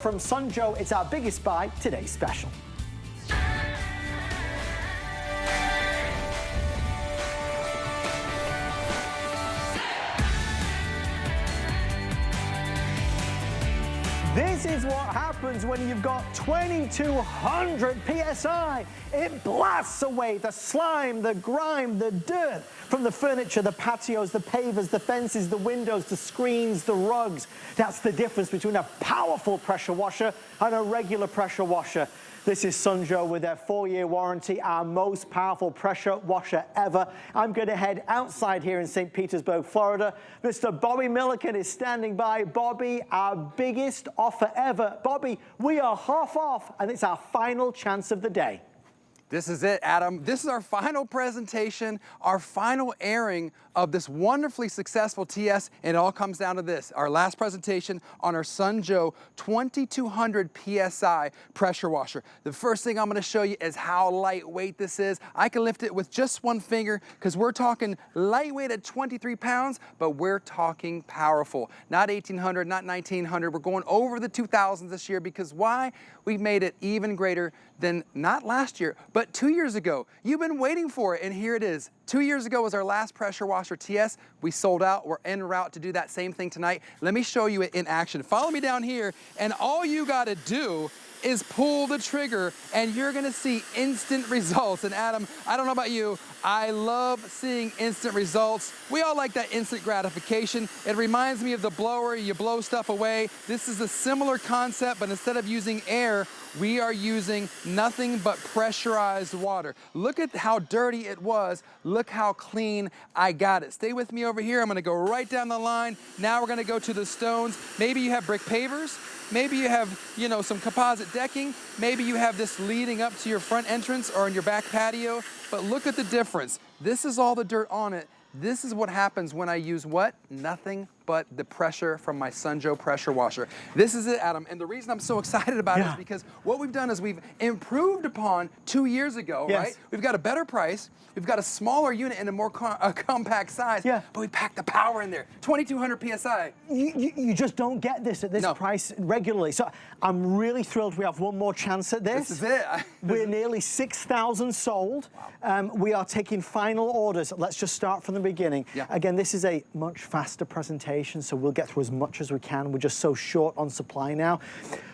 From Sunjo, it's our biggest buy, today's special. This is what happens when you've got 2200 PSI. It blasts away the slime, the grime, the dirt from the furniture, the patios, the pavers, the fences, the windows, the screens, the rugs. That's the difference between a powerful pressure washer and a regular pressure washer. This is Sunjo with their 4-year warranty, our most powerful pressure washer ever. I'm going to head outside here in St. Petersburg, Florida. Mr. Bobby Milliken is standing by. Bobby, our biggest offer ever. Bobby, we are half off, and it's our final chance of the day. This is it, Adam. This is our final presentation, our final airing of this wonderfully successful TS, and it all comes down to this, our last presentation on our Sunjo 2200 PSI pressure washer. The first thing I'm gonna show you is how lightweight this is. I can lift it with just one finger because we're talking lightweight at 23 pounds, but we're talking powerful. Not 1800, not 1900. We're going over the 2000s this year because why? We've made it even greater than not last year, but 2 years ago. You've been waiting for it, and here it is. 2 years ago was our last pressure washer TS. We sold out. We're en route to do that same thing tonight. Let me show you it in action. Follow me down here, and all you gotta do is pull the trigger, and you're gonna see instant results. And Adam, I don't know about you, I love seeing instant results. We all like that instant gratification. It reminds me of the blower, you blow stuff away. This is a similar concept, but instead of using air, we are using nothing but pressurized water. Look at how dirty it was. Look how clean I got it. Stay with me over here. I'm gonna go right down the line. Now we're gonna go to the stones. Maybe you have brick pavers. Maybe you have, some composite decking. Maybe you have this leading up to your front entrance or in your back patio. But look at the difference. This is all the dirt on it. This is what happens when I use what? Nothing but the pressure from my Sunjo pressure washer. This is it, Adam. And the reason I'm so excited about it is because what we've done is we've improved upon 2 years ago, right? We've got a better price. We've got a smaller unit in a more compact size, but we packed the power in there. 2200 PSI. You just don't get this at this price regularly. So I'm really thrilled we have one more chance at this. This is it. We're nearly 6,000 sold. We are taking final orders. Let's just start from the beginning. Again, this is a much faster presentation, so we'll get through as much as we can. We're just so short on supply now.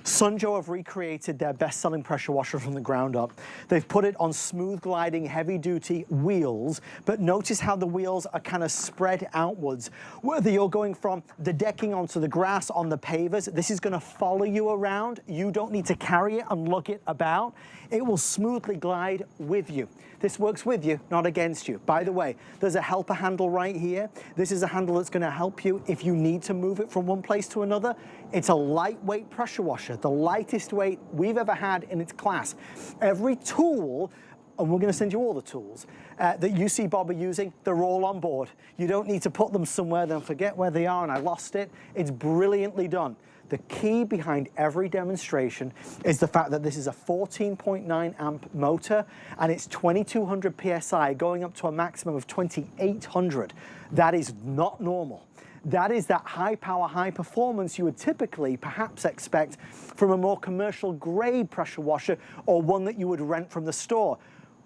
Sunjo have recreated their best-selling pressure washer from the ground up. They've put it on smooth gliding, heavy-duty wheels, but notice how the wheels are kind of spread outwards. Whether you're going from the decking onto the grass on the pavers, this is going to follow you around. You don't need to carry it and lug it about. It will smoothly glide with you. This works with you, not against you. By the way, there's a helper handle right here. This is a handle that's going to help you if you need to move it from one place to another. It's a lightweight pressure washer, the lightest weight we've ever had in its class. Every tool, and we're going to send you all the tools that you see Bobby using, they're all on board. You don't need to put them somewhere, then forget where they are and I lost it. It's brilliantly done. The key behind every demonstration is the fact that this is a 14.9 amp motor and it's 2200 PSI going up to a maximum of 2800. That is not normal. That is that high power, high performance you would typically perhaps expect from a more commercial grade pressure washer or one that you would rent from the store.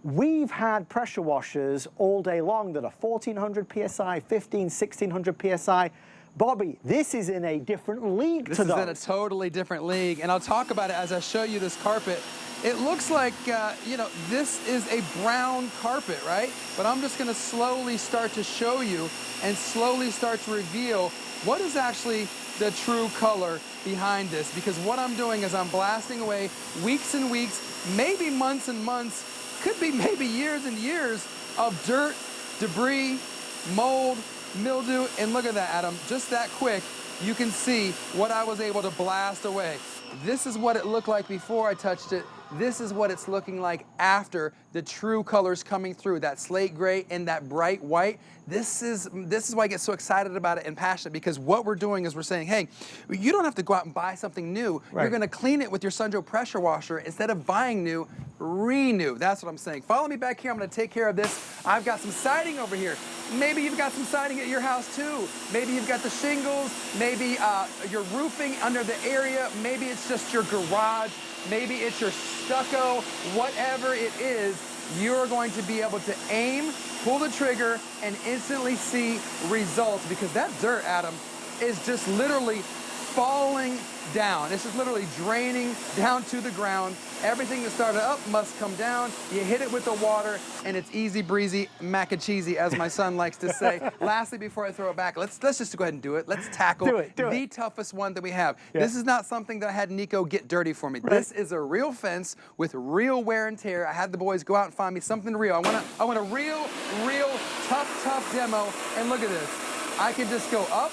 We've had pressure washers all day long that are 1400 PSI, 15, 1600 PSI. Bobby, this is in a different league to those. This is in a totally different league, and I'll talk about it as I show you this carpet. It looks like, this is a brown carpet, right? But I'm just gonna slowly start to show you and slowly start to reveal what is actually the true color behind this. Because what I'm doing is I'm blasting away weeks and weeks, maybe months and months, could be maybe years and years of dirt, debris, mold, mildew, and look at that, Adam, just that quick, you can see what I was able to blast away. This is what it looked like before I touched it. This is what it's looking like after the true colors coming through, that slate gray and that bright white. This is why I get so excited about it and passionate, because what we're doing is we're saying, hey, you don't have to go out and buy something new. You're gonna clean it with your Sunjo pressure washer. Instead of buying new, renew. That's what I'm saying. Follow me back here. I'm going to take care of this. I've got some siding over here. Maybe you've got some siding at your house too. Maybe you've got the shingles. Maybe you're roofing under the area. Maybe it's just your garage. Maybe it's your stucco. Whatever it is, you're going to be able to aim, pull the trigger, and instantly see results, because that dirt, Adam, is just literally falling down. It's just literally draining down to the ground. Everything that started up must come down. You hit it with the water, and it's easy breezy, mac and cheesy, as my son likes to say. Lastly, before I throw it back, let's just go ahead and do it. Let's tackle the toughest one that we have. Yeah. This is not something that I had Nico get dirty for me. Right. This is a real fence with real wear and tear. I had the boys go out and find me something real. I want a real tough demo. And look at this. I can just go up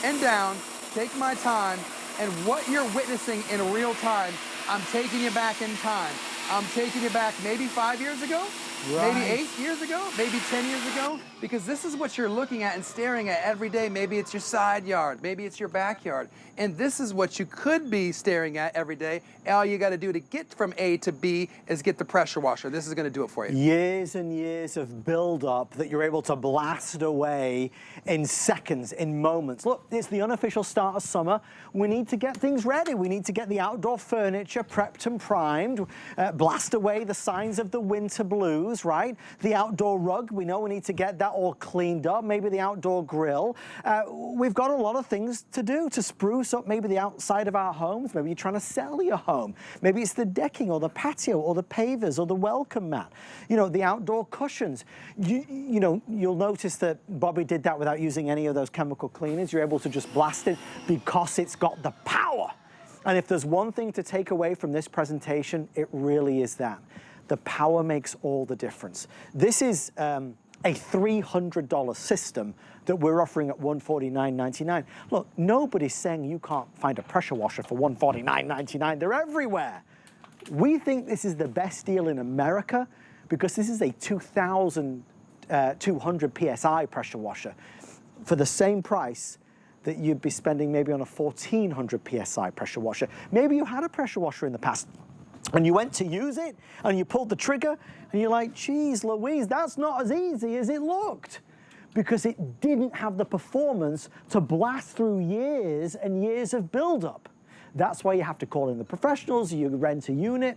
and down, take my time, and what you're witnessing in real time, I'm taking you back in time. I'm taking you back maybe 5 years ago, maybe 8 years ago, maybe 10 years ago, because this is what you're looking at and staring at every day. Maybe it's your side yard, maybe it's your backyard, and this is what you could be staring at every day. All you got to do to get from A to B is get the pressure washer. This is going to do it for you. Years and years of build-up that you're able to blast away in seconds, in moments. Look, it's the unofficial start of summer. We need to get things ready. We need to get the outdoor furniture prepped and primed, blast away the signs of the winter blues, right? The outdoor rug, we know we need to get that all cleaned up, maybe the outdoor grill. We've got a lot of things to do to spruce up maybe the outside of our homes. Maybe you're trying to sell your home. Maybe it's the decking or the patio or the pavers or the welcome mat. You know, the outdoor cushions. You know, you'll notice that Bobby did that without using any of those chemical cleaners. You're able to just blast it because it's got the power. And if there's one thing to take away from this presentation, it really is that. The power makes all the difference. This is a $300 system that we're offering at $149.99. Look, nobody's saying you can't find a pressure washer for $149.99. They're everywhere. We think this is the best deal in America because this is a 2,200 PSI pressure washer for the same price that you'd be spending maybe on a 1,400 PSI pressure washer. Maybe you had a pressure washer in the past and you went to use it and you pulled the trigger and you're like, geez Louise, that's not as easy as it looked, because it didn't have the performance to blast through years and years of buildup. That's why you have to call in the professionals, you rent a unit.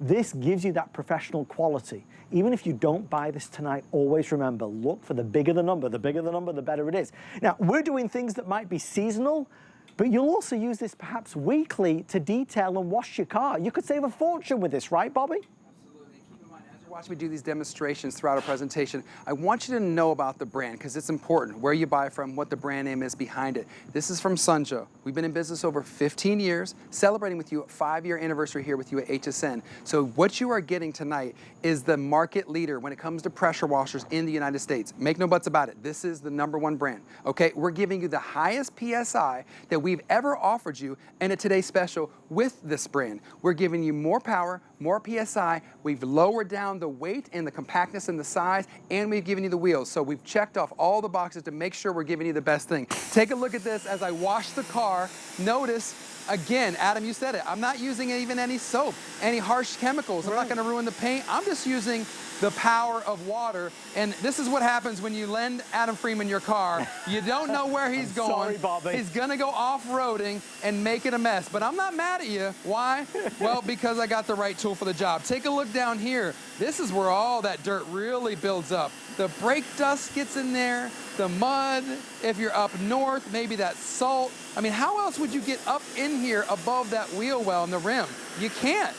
This gives you that professional quality. Even if you don't buy this tonight, always remember, look for the bigger the number, the better it is. Now, we're doing things that might be seasonal, but you'll also use this perhaps weekly to detail and wash your car. You could save a fortune with this, right, Bobby? Absolutely. Keep in mind, as you're watching me do these demonstrations throughout our presentation, I want you to know about the brand because it's important, where you buy from, what the brand name is behind it. This is from Sunjo. We've been in business over 15 years, celebrating with you a 5-year anniversary here with you at HSN. So what you are getting tonight is the market leader when it comes to pressure washers in the United States. Make no buts about it. This is the #1 brand. Okay, we're giving you the highest PSI that we've ever offered you in a Today Special with this brand. We're giving you more power, more PSI. We've lowered down the weight and the compactness and the size, and we've given you the wheels. So we've checked off all the boxes to make sure we're giving you the best thing. Take a look at this as I wash the car. Notice, again, Adam, you said it, I'm not using even any soap, any harsh chemicals. I'm not gonna ruin the paint. I'm just using the power of water. And this is what happens when you lend Adam Freeman your car. You don't know where he's going. Sorry, Bobby. He's gonna go off-roading and make it a mess. But I'm not mad at you. Why? Well, because I got the right tool for the job. Take a look down here. This is where all that dirt really builds up. The brake dust gets in there, the mud. If you're up north, maybe that salt. I mean, how else would you get up in here above that wheel well and the rim? You can't.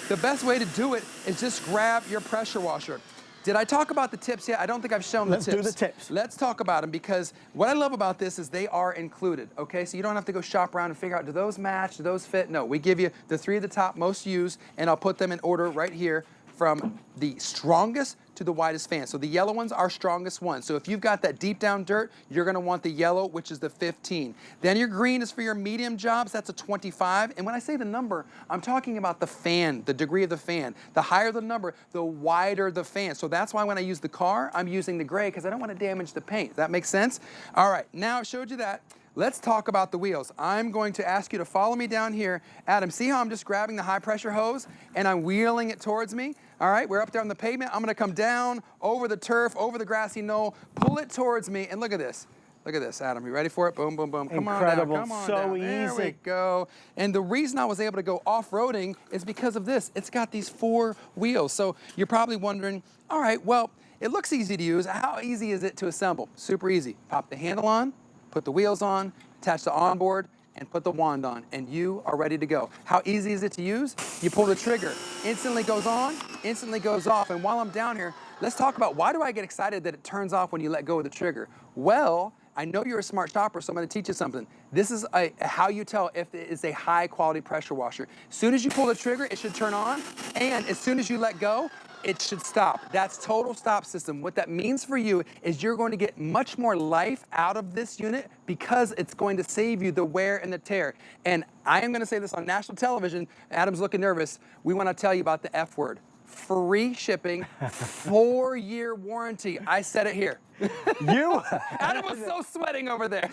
The best way to do it is just grab your pressure washer. Did I talk about the tips yet? I don't think I've shown the tips. Let's do the tips. Let's talk about them, because what I love about this is they are included, okay? So you don't have to go shop around and figure out, do those match, do those fit? No, we give you the 3 of the top most used, and I'll put them in order right here from the strongest to the widest fan. So the yellow one's our strongest one. So if you've got that deep down dirt, you're gonna want the yellow, which is the 15. Then your green is for your medium jobs, that's a 25. And when I say the number, I'm talking about the fan, the degree of the fan. The higher the number, the wider the fan. So that's why when I use the car, I'm using the gray, because I don't want to damage the paint. That makes sense? All right, now I showed you that. let's talk about the wheels. I'm going to ask you to follow me down here. Adam, see how I'm just grabbing the high pressure hose and I'm wheeling it towards me? All right, we're up there on the pavement. I'm gonna come down over the turf, over the grassy knoll, pull it towards me, and look at this. Look at this, Adam. You ready for it? Boom, boom, boom. Come Incredible. on down, come on so down. easy. There we go. And the reason I was able to go off-roading is because of this. It's got these 4 wheels. So you're probably wondering, all right, well, it looks easy to use. How easy is it to assemble? Super easy. Pop the handle on, put the wheels on, attach the onboard, and put the wand on, and you are ready to go. How easy is it to use? You pull the trigger, instantly goes on, instantly goes off. And while I'm down here, let's talk about why do I get excited that it turns off when you let go of the trigger? Well, I know you're a smart shopper, so I'm gonna teach you something. This is how you tell if it is a high quality pressure washer. As soon as you pull the trigger, it should turn on, and as soon as you let go, it should stop. That's total stop system. What that means for you is you're going to get much more life out of this unit because it's going to save you the wear and the tear. And I am gonna say this on national television. Adam's looking nervous. We wanna tell you about the F word. Free shipping, 4-year warranty. I said it here. Adam was so sweating over there.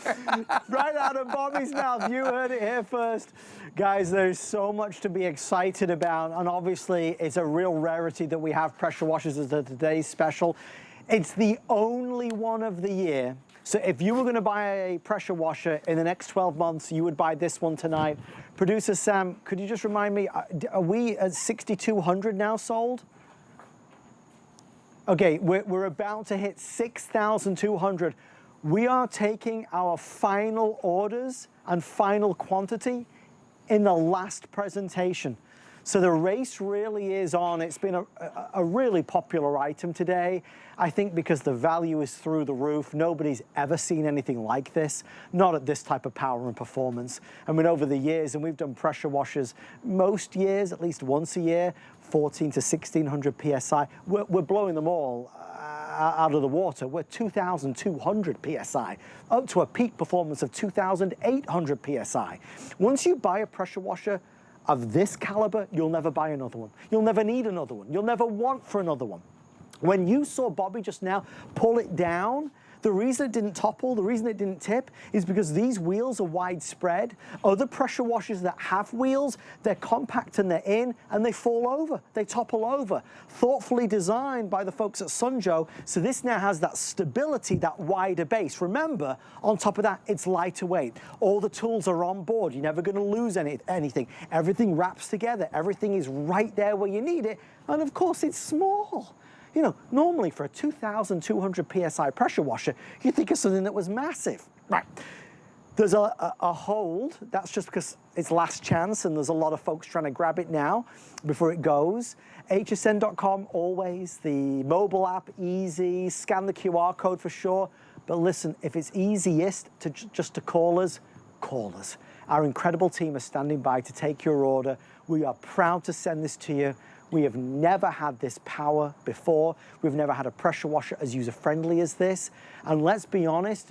Right out of Bobby's mouth. You heard it here first. Guys, there's so much to be excited about, and obviously it's a real rarity that we have pressure washers as a today's special. It's the only one of the year. So if you were going to buy a pressure washer in the next 12 months, you would buy this one tonight. Producer Sam, could you just remind me, are we at 6,200 now sold? Okay, we're about to hit 6,200. We are taking our final orders and final quantity in the last presentation. So the race really is on. It's been a really popular item today. I think because the value is through the roof. Nobody's ever seen anything like this, not at this type of power and performance. I mean, over the years, and we've done pressure washers most years, at least once a year, 14 to 1600 PSI. We're blowing them all out of the water. We're 2,200 PSI, up to a peak performance of 2,800 PSI. Once you buy a pressure washer of this caliber, you'll never buy another one. You'll never need another one. You'll never want for another one. When you saw Bobby just now pull it down, the reason it didn't topple, the reason it didn't tip is because these wheels are widespread. Other pressure washers that have wheels, they're compact and they're in and they fall over, they topple over. Thoughtfully designed by the folks at Sunjo, so this now has that stability, that wider base. Remember, on top of that, it's lighter weight. All the tools are on board. You're never gonna lose anything. Everything wraps together. Everything is right there where you need it. And of course, it's small. You know, normally for a 2,200 PSI pressure washer, you think of something that was massive. Right. There's a hold. That's just because it's last chance and there's a lot of folks trying to grab it now before it goes. hsn.com, always. The mobile app, easy. Scan the QR code for sure. But listen, if it's easiest to just to call us, call us. Our incredible team is standing by to take your order. We are proud to send this to you. We have never had this power before. We've never had a pressure washer as user-friendly as this. And let's be honest,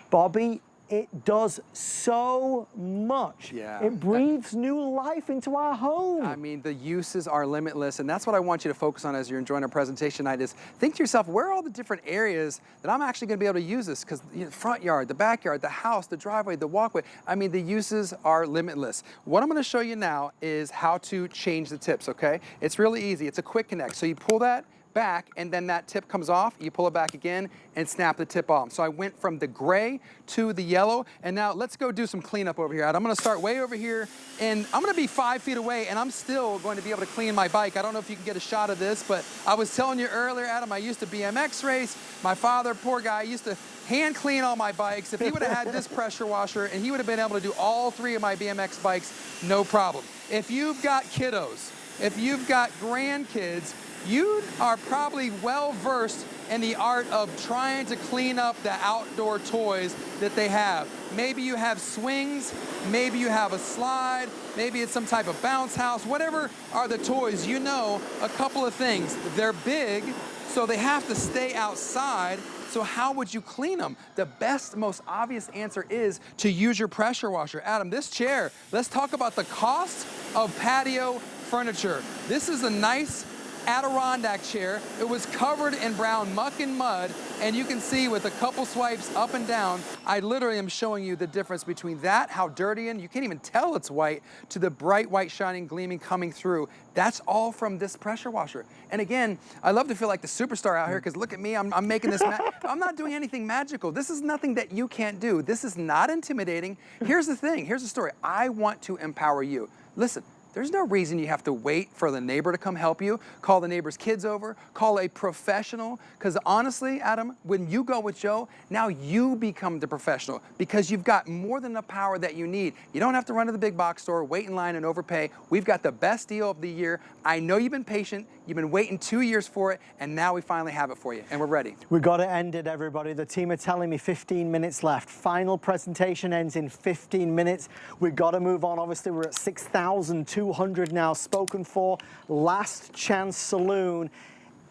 Bobby, it does so much. Yeah. It breathes new life into our home. I mean, the uses are limitless, and that's what I want you to focus on as you're enjoying our presentation tonight is think to yourself, where are all the different areas that I'm actually gonna be able to use this? Because the front yard, the backyard, the house, the driveway, the walkway, I mean, the uses are limitless. What I'm gonna show you now is how to change the tips, okay? It's really easy, it's a quick connect. So you pull that back and then that tip comes off, you pull it back again and snap the tip off. So I went from the gray to the yellow, and now let's go do some cleanup over here. I'm gonna start way over here, and I'm gonna be 5 feet away, and I'm still going to be able to clean my bike. I don't know if you can get a shot of this, but I was telling you earlier, Adam, I used to BMX race. My father, poor guy, used to hand clean all my bikes. If he would have had this pressure washer, and he would have been able to do all 3 of my BMX bikes, no problem. If you've got kiddos, if you've got grandkids, you are probably well versed in the art of trying to clean up the outdoor toys that they have. Maybe you have swings, maybe you have a slide, maybe it's some type of bounce house, whatever are the toys. You know a couple of things. They're big, so they have to stay outside. So how would you clean them? The best, most obvious answer is to use your pressure washer. Adam, this chair, let's talk about the cost of patio furniture. This is a nice Adirondack chair. It was covered in brown muck and mud, and you can see with a couple swipes up and down, I literally am showing you the difference between that, how dirty, and you can't even tell it's white, to the bright white shining gleaming coming through. That's all from this pressure washer. And again, I love to feel like the superstar out here, because look at me, I'm making this, I'm not doing anything magical. This is nothing that you can't do. This is not intimidating. Here's the thing, here's the story. I want to empower you. Listen, there's no reason you have to wait for the neighbor to come help you. Call the neighbor's kids over, call a professional, because honestly, Adam, when you go with Joe, now you become the professional, because you've got more than enough power that you need. You don't have to run to the big box store, wait in line and overpay. We've got the best deal of the year. I know you've been patient, you've been waiting 2 years for it, and now we finally have it for you, and we're ready. We've got to end it, everybody. The team are telling me 15 minutes left. Final presentation ends in 15 minutes. We've got to move on. Obviously, we're at 6,200 now spoken for. Last Chance Saloon.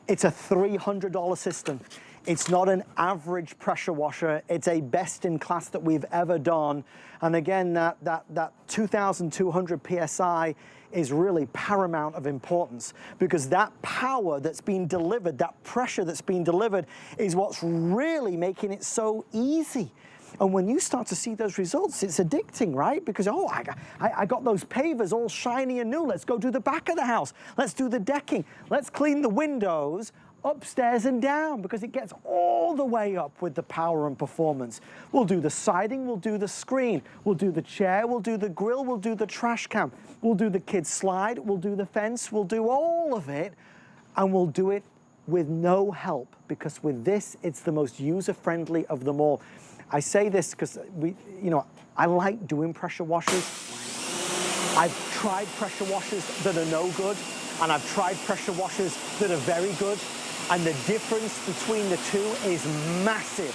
It's a $300 system. It's not an average pressure washer. It's a best in class that we've ever done. And again, that 2,200 PSI is really paramount of importance, because that power that's being delivered, that pressure that's being delivered, is what's really making it so easy. And when you start to see those results, it's addicting, right? Because, oh, I got those pavers all shiny and new. Let's go do the back of the house. Let's do the decking. Let's clean the windows upstairs and down, because it gets all the way up with the power and performance. We'll do the siding, we'll do the screen, we'll do the chair, we'll do the grill, we'll do the trash can, we'll do the kids slide, we'll do the fence, we'll do all of it, and we'll do it with no help, because with this, it's the most user-friendly of them all. I say this because I like doing pressure washers. I've tried pressure washers that are no good, and I've tried pressure washers that are very good, and the difference between the two is massive.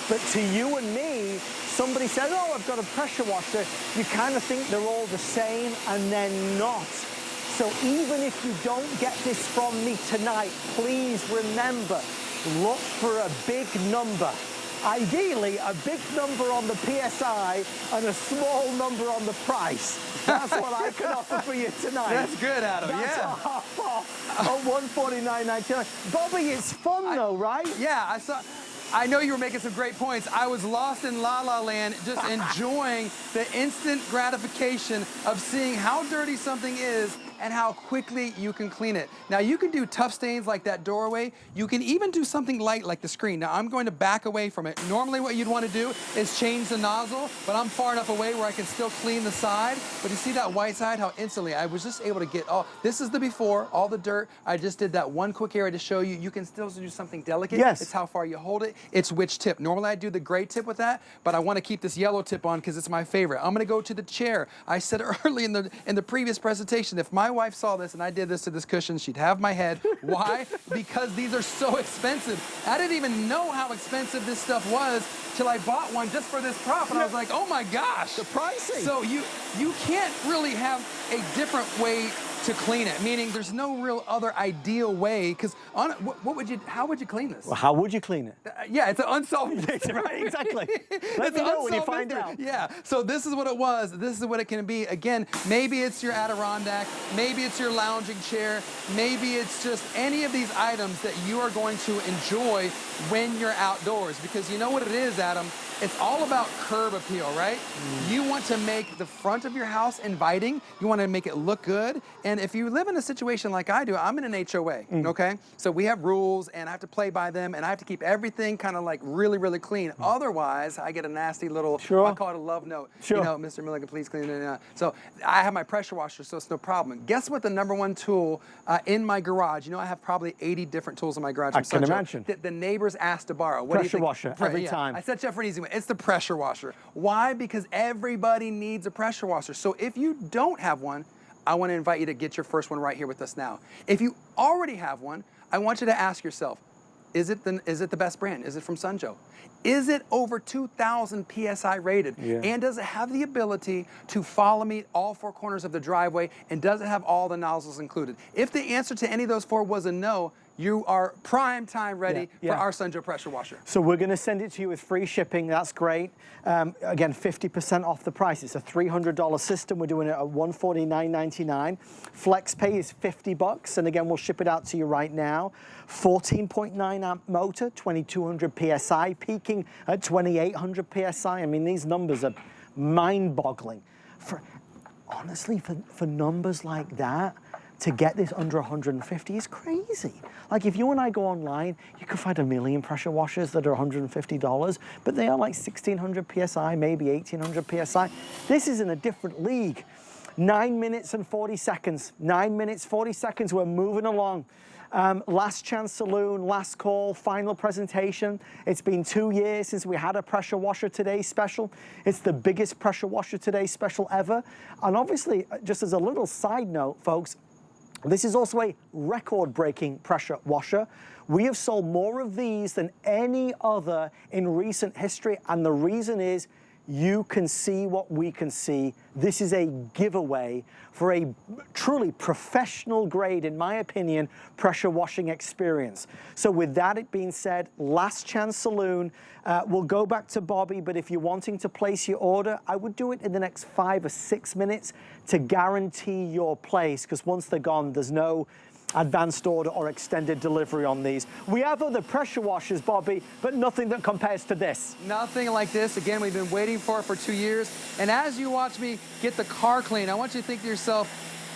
But to you and me, somebody says, oh, I've got a pressure washer, you kind of think they're all the same, and they're not. So even if you don't get this from me tonight, please remember, look for a big number. Ideally, a big number on the PSI and a small number on the price. That's what I can offer for you tonight. That's good, Adam. That's yeah. half off at $149.99. Bobby, it's fun though, right? Yeah, I know you were making some great points. I was lost in La La Land, just enjoying the instant gratification of seeing how dirty something is and how quickly you can clean it. Now, you can do tough stains like that doorway. You can even do something light like the screen. Now, I'm going to back away from it. Normally, what you'd want to do is change the nozzle, but I'm far enough away where I can still clean the side. But you see that white side, how instantly I was just able to get all, this is the before, all the dirt. I just did that one quick area to show you. You can still do something delicate. Yes. It's how far you hold it. It's which tip. Normally, I do the gray tip with that, but I want to keep this yellow tip on because it's my favorite. I'm going to go to the chair. I said early in the previous presentation, if my wife saw this and I did this to this cushion, she'd have my head. Why? Because these are so expensive. I didn't even know how expensive this stuff was till I bought one just for this prop, and I was like, oh my gosh. The pricing. So you can't really have a different way to clean it, meaning there's no real other ideal way, because how would you clean this? Well, how would you clean it? Yeah, it's an unsolved mystery. Right, exactly. Let me know when you find out. Yeah, so this is what it was. This is what it can be. Again, maybe it's your Adirondack, maybe it's your lounging chair, maybe it's just any of these items that you are going to enjoy when you're outdoors, because you know what it is, Adam? It's all about curb appeal, right? You want to make the front of your house inviting. You want to make it look good. And if you live in a situation like I do, I'm in an HOA, okay? So we have rules, and I have to play by them, and I have to keep everything kind of like really, really clean. Otherwise, I get a nasty little, I call it a love note. Sure. You know, Mr. Milligan, please clean it. So I have my pressure washer, so it's no problem. Guess what the #1 tool in my garage? You know, I have probably 80 different tools in my garage. I can imagine. The neighbors asked to borrow. What Pressure do you think? washer every time. I set you up for an easy one. It's the pressure washer. Why? Because everybody needs a pressure washer. So if you don't have one, I want to invite you to get your first one right here with us now. If you already have one, I want you to ask yourself, is it the best brand? Is it from Sunjoe? Is it over 2,000 PSI rated? Yeah. And does it have the ability to follow me all four corners of the driveway? And does it have all the nozzles included? If the answer to any of those four was a no, you are prime time ready Yeah. for our Sunjoe pressure washer. So we're going to send it to you with free shipping. That's great. Again, 50% off the price. It's a $300 system. We're doing it at $149.99. FlexPay is $50, and again, we'll ship it out to you right now. 14.9 amp motor, 2200 PSI, peaking at 2800 PSI. I mean, these numbers are mind-boggling. Honestly, for numbers like that, to get this under 150 is crazy. Like if you and I go online, you can find a million pressure washers that are $150, but they are like 1600 PSI, maybe 1800 PSI. This is in a different league. 9 minutes and 40 seconds. 9 minutes, 40 seconds, we're moving along. Last chance saloon, last call, final presentation. It's been 2 years since we had a pressure washer today special. It's the biggest pressure washer today special ever. And obviously, just as a little side note, folks, this is also a record-breaking pressure washer. We have sold more of these than any other in recent history, and the reason is you can see what we can see. This is a giveaway for a truly professional grade, in my opinion, pressure washing experience. So with that it being said, last chance saloon. We'll go back to Bobby, but if you're wanting to place your order, I would do it in the next 5 or 6 minutes to guarantee your place, because once they're gone, there's no advanced order or extended delivery on these. We have other pressure washers, Bobby, but nothing that compares to this. Nothing like this. Again, we've been waiting for it for 2 years. And as you watch me get the car clean, I want you to think to yourself,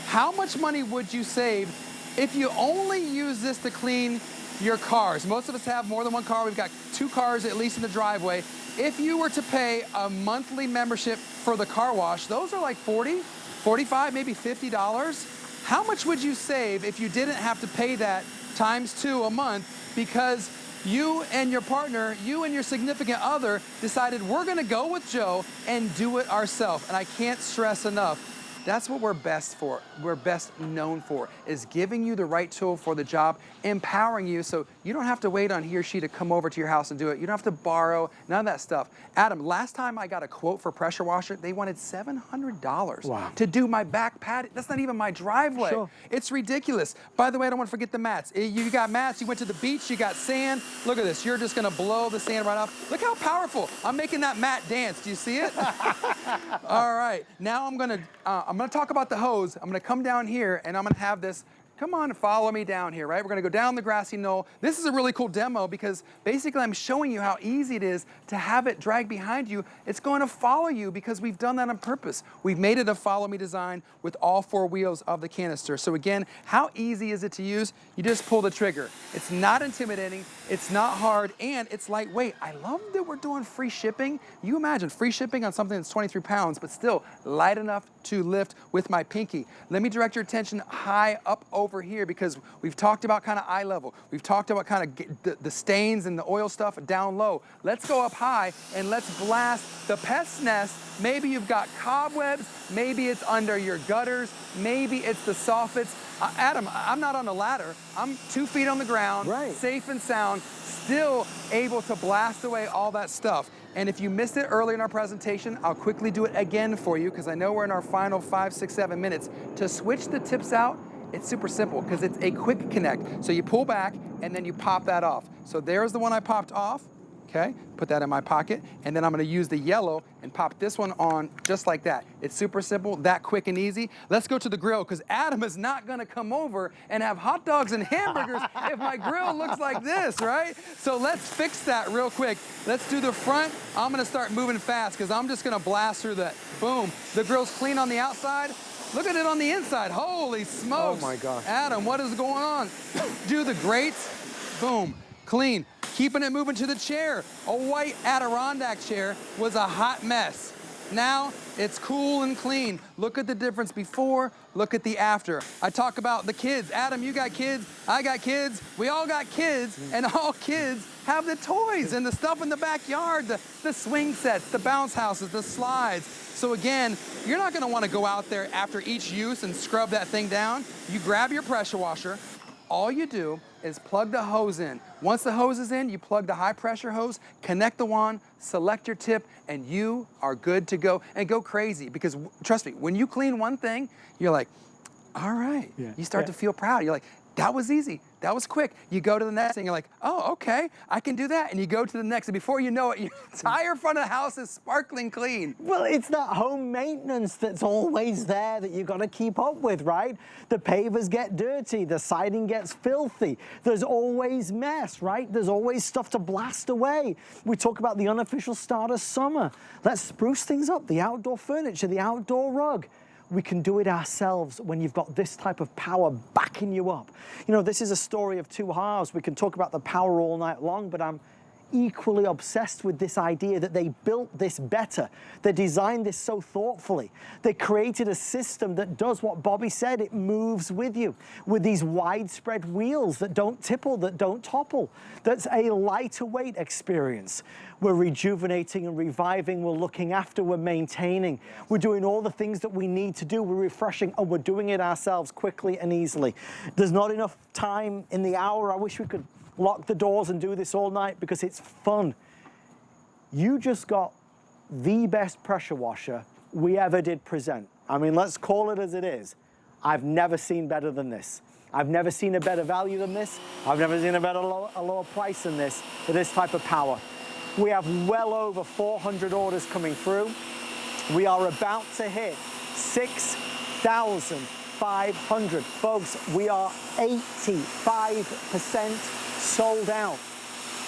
how much money would you save if you only use this to clean your cars? Most of us have more than one car. We've got 2 cars at least in the driveway. If you were to pay a monthly membership for the car wash, those are like $40, $45, maybe $50. How much would you save if you didn't have to pay that times 2 a month because you and your partner, you and your significant other decided we're gonna go with Joe and do it ourselves? And I can't stress enough, that's what we're best for. We're best known for, is giving you the right tool for the job, empowering you so you don't have to wait on he or she to come over to your house and do it. You don't have to borrow, none of that stuff. Adam, last time I got a quote for pressure washer, they wanted $700 to do my back patio. That's not even my driveway. Sure. It's ridiculous. By the way, I don't want to forget the mats. You got mats, you went to the beach, you got sand. Look at this, you're just gonna blow the sand right off. Look how powerful. I'm making that mat dance, do you see it? All right, now I'm gonna talk about the hose. I'm gonna come down here and I'm gonna have this, come on, follow me down here, right? We're gonna go down the grassy knoll. This is a really cool demo because basically I'm showing you how easy it is to have it drag behind you. It's going to follow you because we've done that on purpose. We've made it a follow me design with all 4 wheels of the canister. So again, how easy is it to use? You just pull the trigger. It's not intimidating, it's not hard, and it's lightweight. I love that we're doing free shipping. You imagine free shipping on something that's 23 pounds, but still light enough to lift with my pinky. Let me direct your attention high up over here because we've talked about kind of eye level. We've talked about kind of the stains and the oil stuff down low. Let's go up high and let's blast the pest nest. Maybe you've got cobwebs, maybe it's under your gutters, maybe it's the soffits. Adam, I'm not on a ladder. I'm 2 feet on the ground, safe and sound, still able to blast away all that stuff. And if you missed it earlier in our presentation, I'll quickly do it again for you because I know we're in our final 5, 6, 7 minutes. To switch the tips out, it's super simple because it's a quick connect. So you pull back and then you pop that off. So there's the one I popped off. Okay, put that in my pocket, and then I'm gonna use the yellow and pop this one on just like that. It's super simple, that quick and easy. Let's go to the grill, because Adam is not gonna come over and have hot dogs and hamburgers if my grill looks like this, right? So let's fix that real quick. Let's do the front. I'm gonna start moving fast, because I'm just gonna blast through that. Boom, the grill's clean on the outside. Look at it on the inside, holy smokes. Oh my gosh. Adam, what is going on? Do the grates, boom, clean. Keeping it moving to the chair. A white Adirondack chair was a hot mess. Now it's cool and clean. Look at the difference before, look at the after. I talk about the kids. Adam, you got kids, I got kids, we all got kids, and all kids have the toys and the stuff in the backyard, the swing sets, the bounce houses, the slides. So again, you're not gonna wanna go out there after each use and scrub that thing down. You grab your pressure washer, all you do is plug the hose in. Once the hose is in, you plug the high pressure hose, connect the wand, select your tip, and you are good to go. And go crazy, because trust me, when you clean one thing, you're like, all right. You start to feel proud. You're like, that was easy. that was quick. You go to the next thing, you're like, oh, okay, I can do that. And you go to the next, and before you know it, your entire front of the house is sparkling clean. Well, it's that home maintenance that's always there that you've got to keep up with, right? The pavers get dirty, the siding gets filthy, there's always mess, right? There's always stuff to blast away. We talk about the unofficial start of summer. Let's spruce things up, the outdoor furniture, the outdoor rug. We can do it ourselves when you've got this type of power backing you up. You know, this is a story of two halves. We can talk about the power all night long, but I'm equally obsessed with this idea that they built this better. They designed this so thoughtfully. They created a system that does what Bobby said, it moves with you, with these widespread wheels that don't tipple, that don't topple. That's a lighter weight experience. We're rejuvenating and reviving, we're looking after, we're maintaining. We're doing all the things that we need to do, we're refreshing, and we're doing it ourselves quickly and easily. There's not enough time in the hour. I wish we could lock the doors and do this all night because it's fun. You just got the best pressure washer we ever did present. I mean, let's call it as it is. I've never seen better than this. I've never seen a better value than this. I've never seen a lower price than this for this type of power. We have well over 400 orders coming through. We are about to hit 6,500. Folks, we are 85% sold out.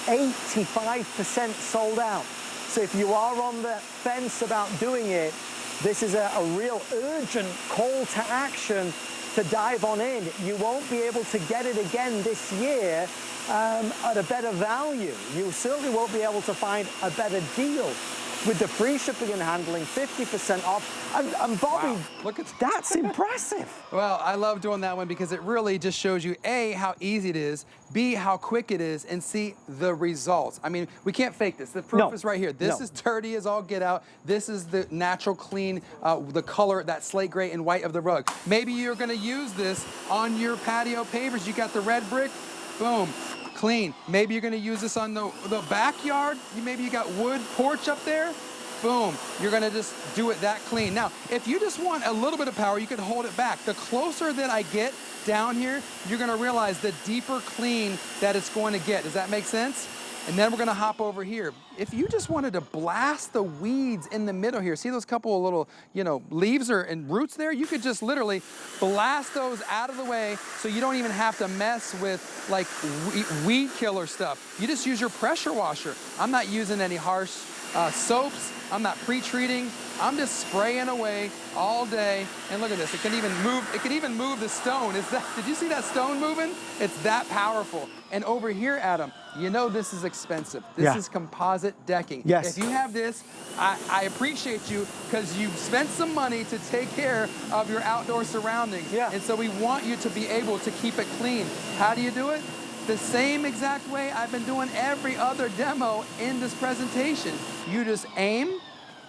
85% sold out. So if you are on the fence about doing it, this is a real urgent call to action to dive on in. You won't be able to get it again this year at a better value. You certainly won't be able to find a better deal. With the free shipping and handling, 50% off. And Bobby, wow. Look at that's impressive. Well, I love doing that one because it really just shows you, A, how easy it is, B, how quick it is, and C, the results. I mean, we can't fake this. The proof is right here. This is dirty as all get out. This is the natural clean, the color, that slate gray and white of the rug. Maybe you're gonna use this on your patio pavers. You got the red brick, boom. Clean. Maybe you're going to use this on the backyard. Maybe you got wood porch up there. Boom. You're going to just do it that clean. Now, if you just want a little bit of power, you can hold it back. The closer that I get down here, you're going to realize the deeper clean that it's going to get. Does that make sense? And then we're going to hop over here. If you just wanted to blast the weeds in the middle here, see those couple of little, leaves and roots there? You could just literally blast those out of the way so you don't even have to mess with like weed killer stuff. You just use your pressure washer. I'm not using any harsh soaps. I'm not pre-treating. I'm just spraying away all day. And look at this, it can even move the stone. Did you see that stone moving? It's that powerful. And over here, Adam, you know this is expensive. This is composite decking. Yes. If you have this, I appreciate you because you've spent some money to take care of your outdoor surroundings. Yeah. And so we want you to be able to keep it clean. How do you do it? The same exact way I've been doing every other demo in this presentation. You just aim,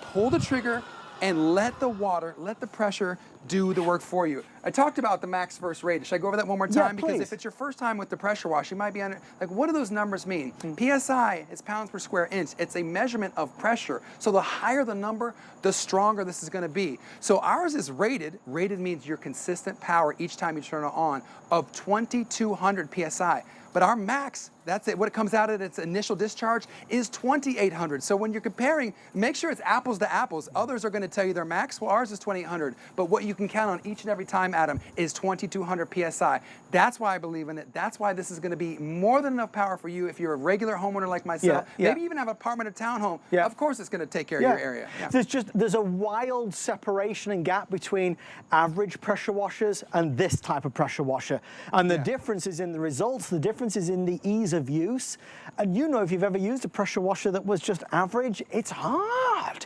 pull the trigger, and let the pressure do the work for you. I talked about the max versus rated. Should I go over that one more time? Yeah, because if it's your first time with the pressure wash, you might be under, like, what do those numbers mean? PSI is pounds per square inch. It's a measurement of pressure. So the higher the number, the stronger this is gonna be. So ours is rated. Rated means your consistent power each time you turn it on of 2,200 PSI. But our max, that's it, what it comes out at its initial discharge is 2,800. So when you're comparing, make sure it's apples to apples. Others are gonna tell you their max, well, ours is 2,800. But what you can count on each and every time, Adam, is 2,200 PSI. That's why I believe in it. That's why this is gonna be more than enough power for you if you're a regular homeowner like myself. Maybe even have an apartment or townhome. Of course it's gonna take care of your area. There's a wild separation and gap between average pressure washers and this type of pressure washer. And the difference is in the results, the difference is in the ease of use. And if you've ever used a pressure washer that was just average, it's hard.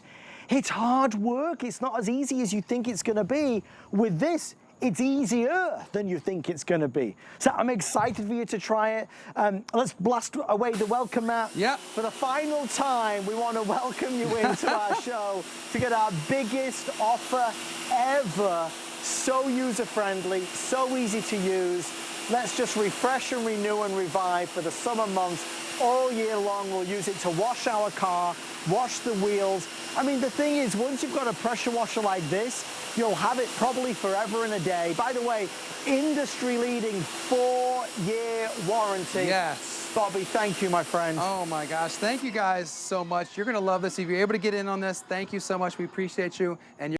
It's hard work. It's not as easy as you think it's gonna be. With this, it's easier than you think it's gonna be. So I'm excited for you to try it. Let's blast away the welcome mat. For the final time, we wanna welcome you into our show to get our biggest offer ever. So user-friendly, so easy to use. Let's just refresh and renew and revive for the summer months. all year long. We'll use it to wash our car, wash the wheels. I mean, the thing is, once you've got a pressure washer like this, you'll have it probably forever and a day. By the way, industry-leading 4-year warranty. Yes. Bobby, thank you, my friend. Oh my gosh, thank you guys so much. You're gonna love this. If you're able to get in on this, thank you so much. We appreciate you. And